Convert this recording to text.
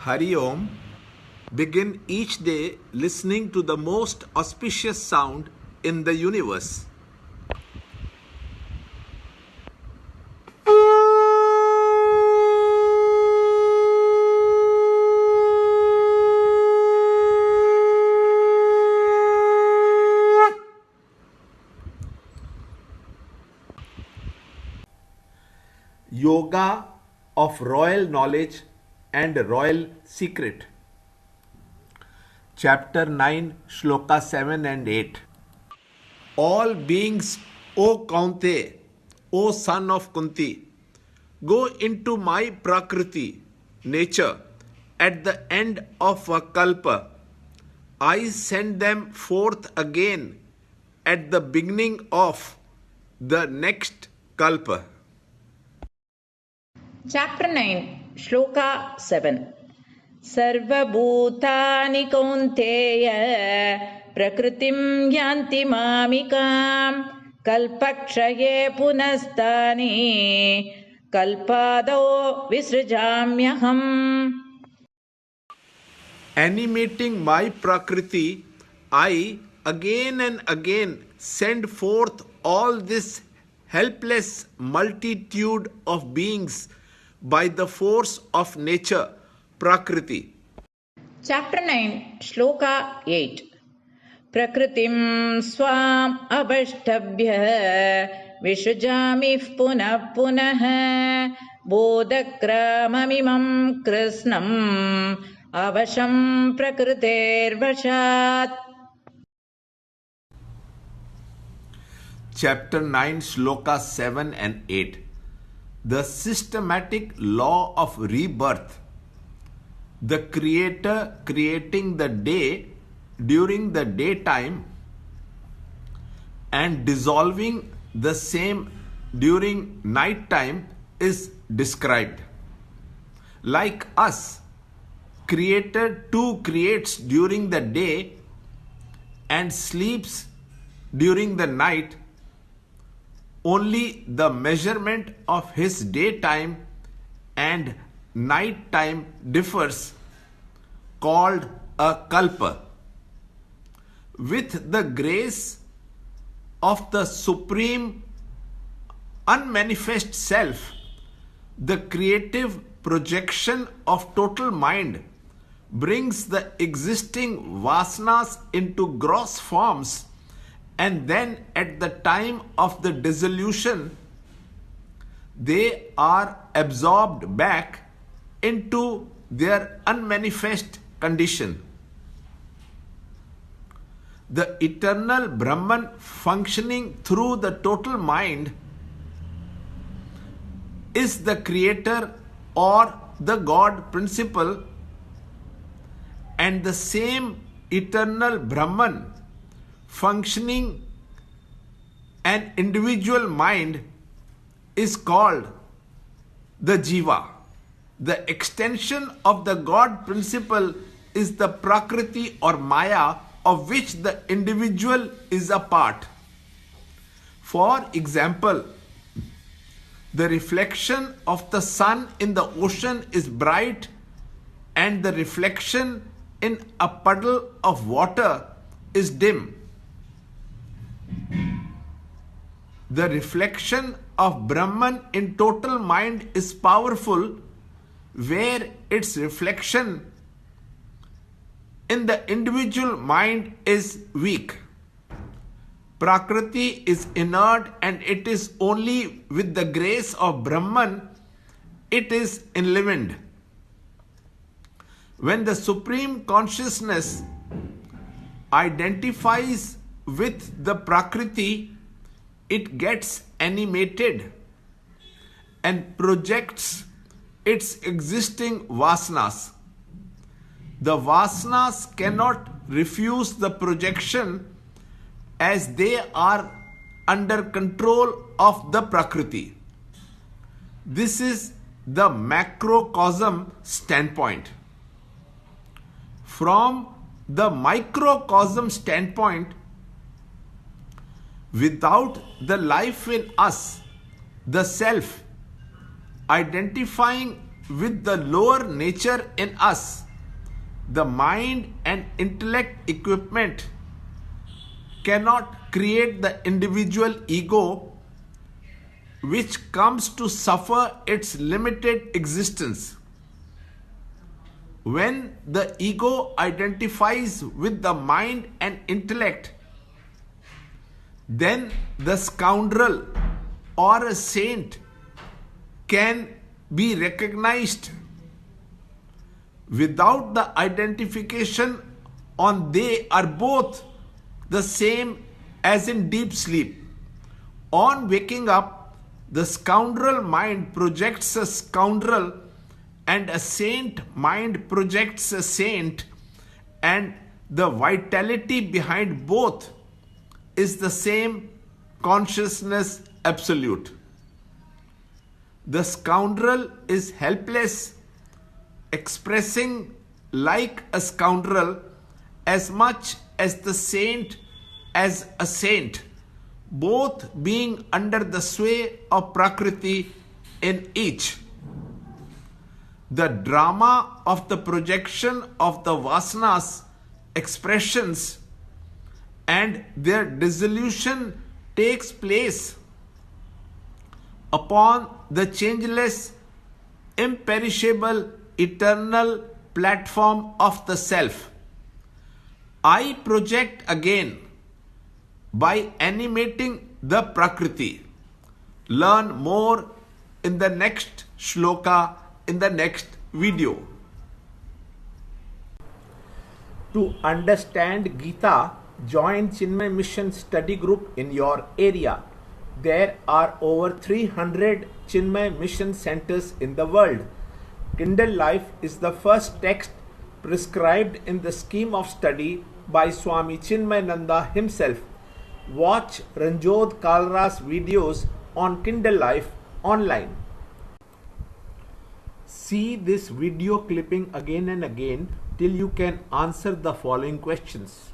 Hari Om. Begin each day listening to the most auspicious sound in the universe. Yoga of Royal Knowledge and Royal Secret. Chapter 9, Shloka 7 and 8. All beings, O Kaunte, O son of Kunti, go into my Prakriti, nature, at the end of a kalpa. I send them forth again at the beginning of the next kalpa. Chapter 9, Shloka 7. Sarvabhutani kaunteya prakritim yanti mamikam kalpakshaye punastani kalpado visrajamyaham. Animating my Prakriti, I again and again send forth all this helpless multitude of beings by the force of nature, Prakriti. Chapter 9, Shloka 8. Prakritim swam avashtabhya vishajamif punah punah bodhakramamimam krishnam avasham prakriter vashat. Chapter 9, Shloka 7 and 8. The systematic law of rebirth. The Creator creating the day during the daytime and dissolving the same during nighttime is described. Like us, Creator too creates during the day and sleeps during the night. Only the measurement of his daytime and nighttime differs, called a kalpa. With the grace of the Supreme Unmanifest Self, the creative projection of total mind brings the existing vasanas into gross forms, and then at the time of the dissolution, they are absorbed back into their unmanifest condition. The eternal Brahman functioning through the total mind is the creator or the God principle, and the same eternal Brahman functioning an individual mind is called the Jiva. The extension of the God principle is the Prakriti or Maya, of which the individual is a part. For example, the reflection of the sun in the ocean is bright, and the reflection in a puddle of water is dim. The reflection of Brahman in total mind is powerful, where its reflection in the individual mind is weak. Prakriti is inert, and it is only with the grace of Brahman it is enlivened. When the Supreme Consciousness identifies with the Prakriti, it gets animated and projects its existing vasanas. The vasanas cannot refuse the projection, as they are under control of the Prakriti. This is the macrocosm standpoint. From the microcosm standpoint, without the life in us, the self, identifying with the lower nature in us, the mind and intellect equipment cannot create the individual ego which comes to suffer its limited existence. When the ego identifies with the mind and intellect, then the scoundrel or a saint can be recognized. Without the identification on they are both the same as in deep sleep. On waking up, the scoundrel mind projects a scoundrel and a saint mind projects a saint, and the vitality behind both is the same consciousness absolute. The scoundrel is helpless, expressing like a scoundrel as much as the saint as a saint, both being under the sway of Prakriti in each. The drama of the projection of the Vasanas expressions and their dissolution takes place upon the changeless, imperishable, eternal platform of the self. I project again by animating the Prakriti. Learn more in the next Shloka, in the next video. To understand Gita, join Chinmaya Mission study group in your area. There are over 300 Chinmaya Mission centers in the world. Kindle Life is the first text prescribed in the scheme of study by Swami Chinmayananda himself. Watch Ranjod Kalra's videos on Kindle Life online. See this video clipping again and again till you can answer the following questions.